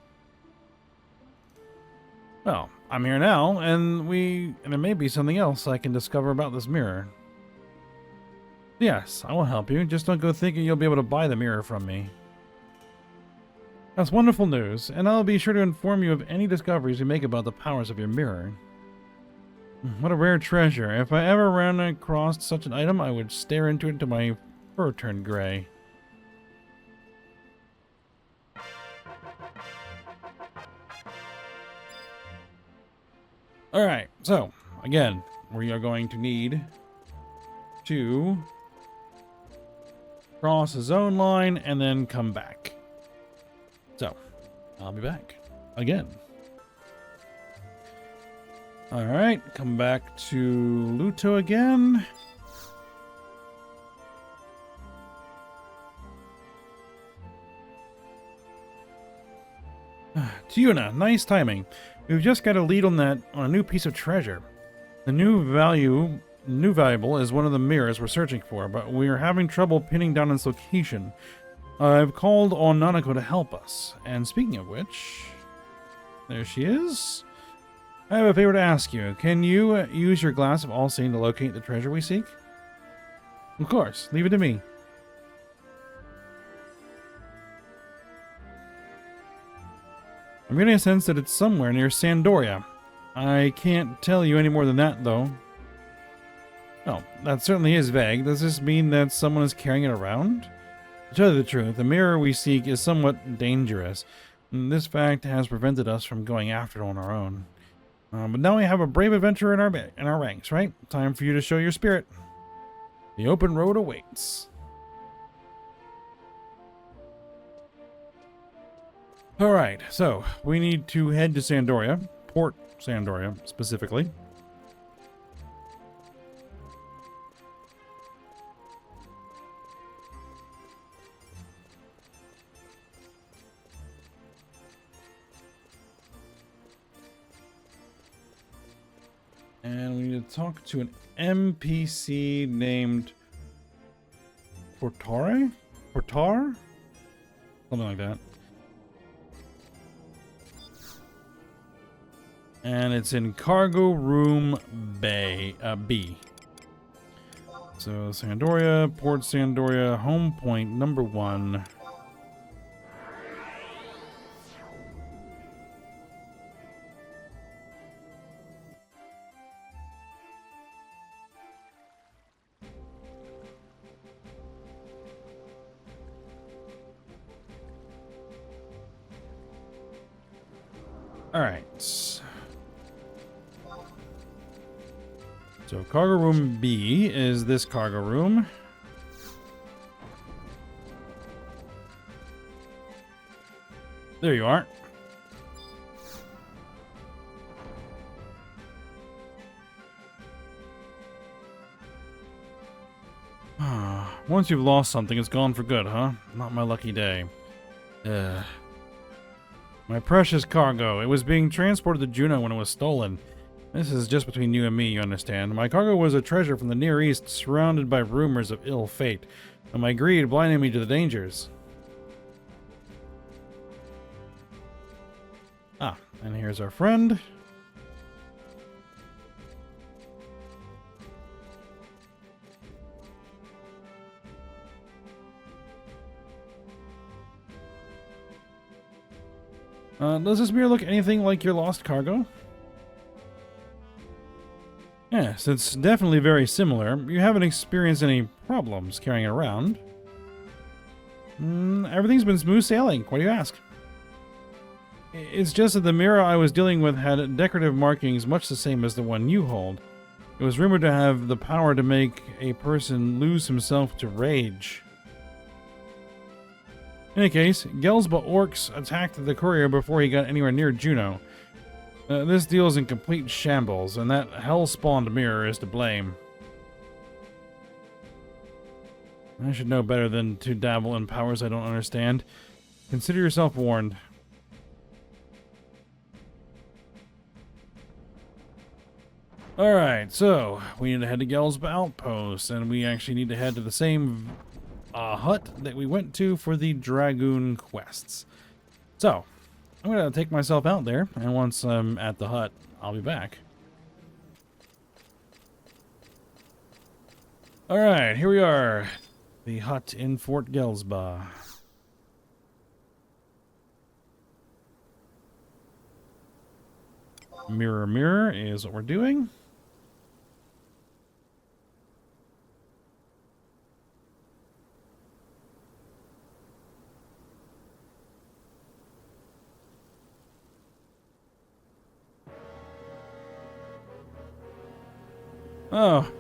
Well, I'm here now, and there may be something else I can discover about this mirror. Yes, I will help you. Just don't go thinking you'll be able to buy the mirror from me. That's wonderful news, and I'll be sure to inform you of any discoveries you make about the powers of your mirror. What a rare treasure. If I ever ran across such an item, I would stare into it until my fur turned gray. Alright, so, again, we are going to need to cross a zone line and then come back. So, I'll be back again. Alright, come back to Luto again. Tuna, nice timing. We've just got a lead on a new piece of treasure. The new valuable is one of the mirrors we're searching for, but we're having trouble pinning down its location. I've called on Nanako to help us. And speaking of which, there she is. I have a favor to ask you. Can you use your Glass of All-Seeing to locate the treasure we seek? Of course. Leave it to me. I'm getting a sense that it's somewhere near Sandoria. I can't tell you any more than that, though. Oh, that certainly is vague. Does this mean that someone is carrying it around? To tell you the truth, the mirror we seek is somewhat dangerous. And this fact has prevented us from going after it on our own. But now we have a brave adventurer in our ranks, right? Time for you to show your spirit. The open road awaits. Alright, so we need to head to Sandoria. Port Sandoria, specifically. And we need to talk to an NPC named Portare? Portar? Something like that. And it's in Cargo Room Bay, B. So Sandoria, Port Sandoria, home point number 1. All right. So cargo room B is this cargo room. There you are. Once you've lost something, it's gone for good, huh? Not my lucky day. My precious cargo. It was being transported to Juno when it was stolen. This is just between you and me, you understand. My cargo was a treasure from the Near East, surrounded by rumors of ill fate, and my greed blinded me to the dangers. Ah, and here's our friend. Does this mirror look anything like your lost cargo? Yes, it's definitely very similar. You haven't experienced any problems carrying it around. Everything's been smooth sailing. Why do you ask? It's just that the mirror I was dealing with had decorative markings much the same as the one you hold. It was rumored to have the power to make a person lose himself to rage. In any case, Gelsba orcs attacked the courier before he got anywhere near Juno. This deal is in complete shambles, and that hell-spawned mirror is to blame. I should know better than to dabble in powers I don't understand. Consider yourself warned. Alright, so we need to head to Gelsba Outpost, and we actually need to head to the same hut that we went to for the Dragoon quests. So, I'm going to take myself out there, and once I'm at the hut, I'll be back. Alright, here we are. The hut in Fort Gelsba. Mirror, mirror is what we're doing. Oh.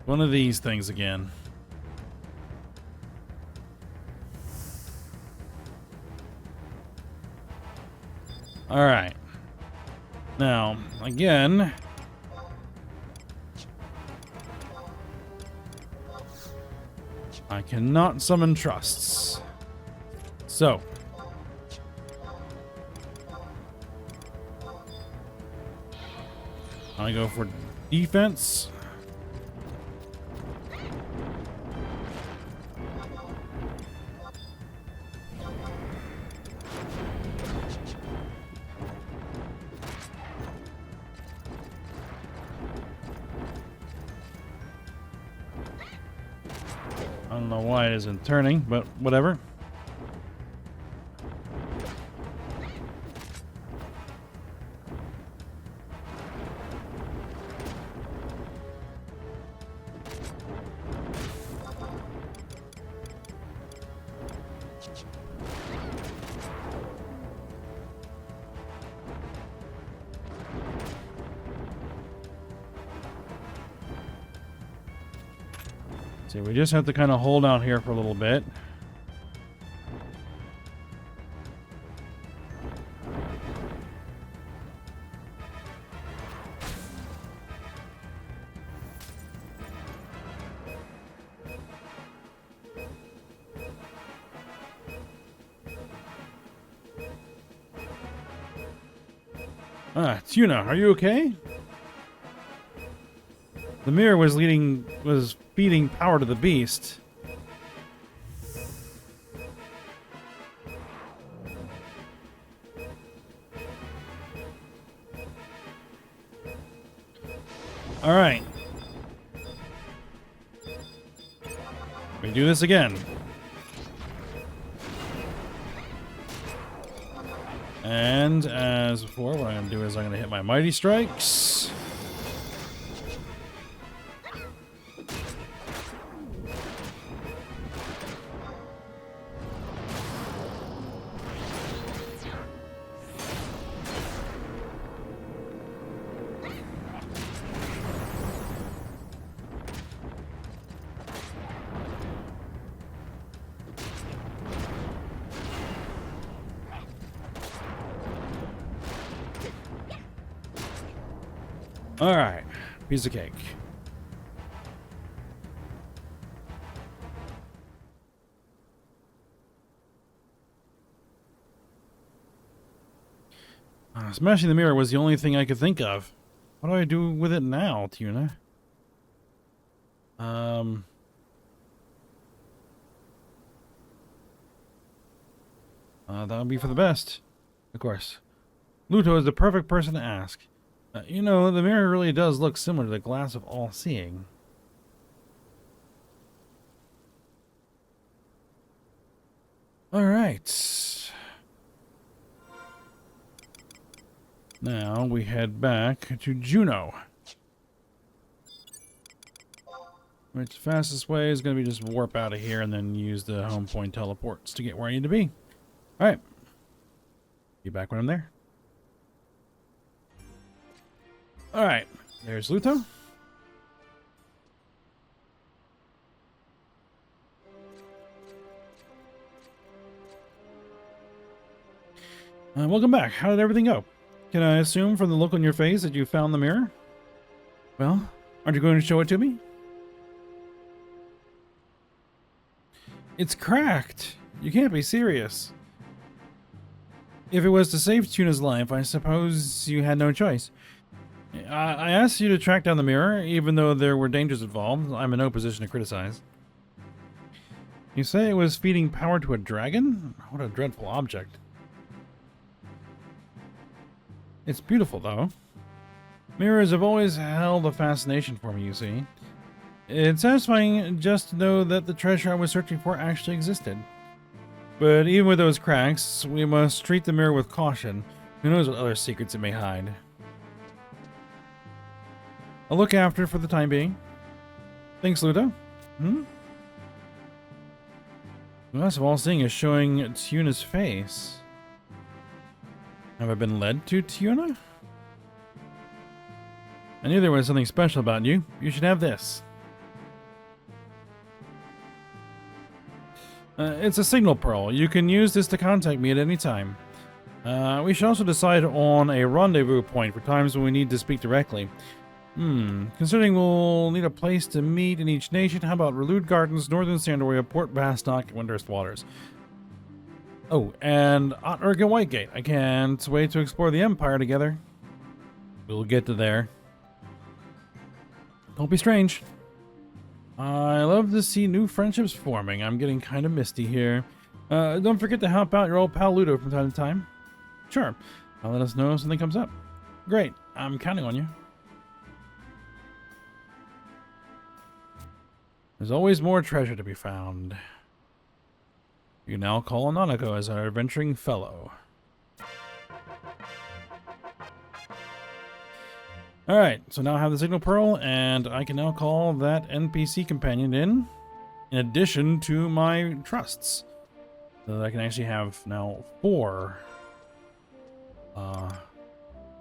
One of these things again. All right. Now, again, I cannot summon trusts. So, I go for defense. I don't know why it isn't turning, but whatever. See, we just have to kind of hold out here for a little bit. Tuna, are you okay? The mirror was feeding power to the beast. All right. We do this again. And as before, what I'm going to do is I'm going to hit my Mighty Strikes. All right, piece of cake. Smashing the mirror was the only thing I could think of. What do I do with it now, Tuna? That would be for the best, of course. Luto is the perfect person to ask. You know, the mirror really does look similar to the glass of all-seeing. Alright. Now we head back to Juno. Which the fastest way is going to be just warp out of here and then use the home point teleports to get where I need to be. Alright. Be back when I'm there. Alright, there's Luto. Welcome back. How did everything go? Can I assume from the look on your face that you found the mirror? Well, aren't you going to show it to me? It's cracked. You can't be serious. If it was to save Tuna's life, I suppose you had no choice. I asked you to track down the mirror, even though there were dangers involved. I'm in no position to criticize. You say it was feeding power to a dragon? What a dreadful object. It's beautiful, though. Mirrors have always held a fascination for me, you see. It's satisfying just to know that the treasure I was searching for actually existed. But even with those cracks, we must treat the mirror with caution. Who knows what other secrets it may hide. I'll look after it for the time being. Thanks, Luto. The glass of all-seeing is showing Tuna's face. Have I been led to Tuna? I knew there was something special about you. You should have this. It's a signal pearl. You can use this to contact me at any time. We should also decide on a rendezvous point for times when we need to speak directly. Considering we'll need a place to meet in each nation, how about Relude Gardens, Northern Sandoria, Port Bastock, and Windurst Waters? Oh, and Otterg and Whitegate. I can't wait to explore the Empire together. We'll get to there. Don't be strange. I love to see new friendships forming. I'm getting kind of misty here. Don't forget to help out your old pal Luto from time to time. Sure. I'll let us know if something comes up. Great. I'm counting on you. There's always more treasure to be found. You can now call on Nanako as our adventuring fellow. Alright, so now I have the Signal Pearl, and I can now call that NPC companion in addition to my trusts. So that I can actually have now 4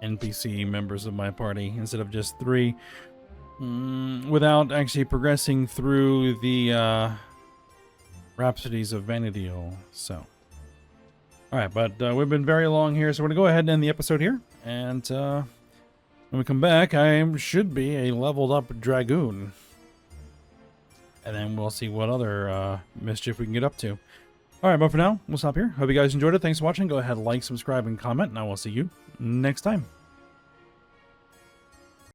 NPC members of my party instead of just 3. Without actually progressing through the Rhapsodies of Vana'diel. So, alright, but we've been very long here, so we're going to go ahead and end the episode here. And when we come back, I should be a leveled up Dragoon. And then we'll see what other mischief we can get up to. Alright, but for now, we'll stop here. Hope you guys enjoyed it. Thanks for watching. Go ahead, like, subscribe, and comment, and I will see you next time.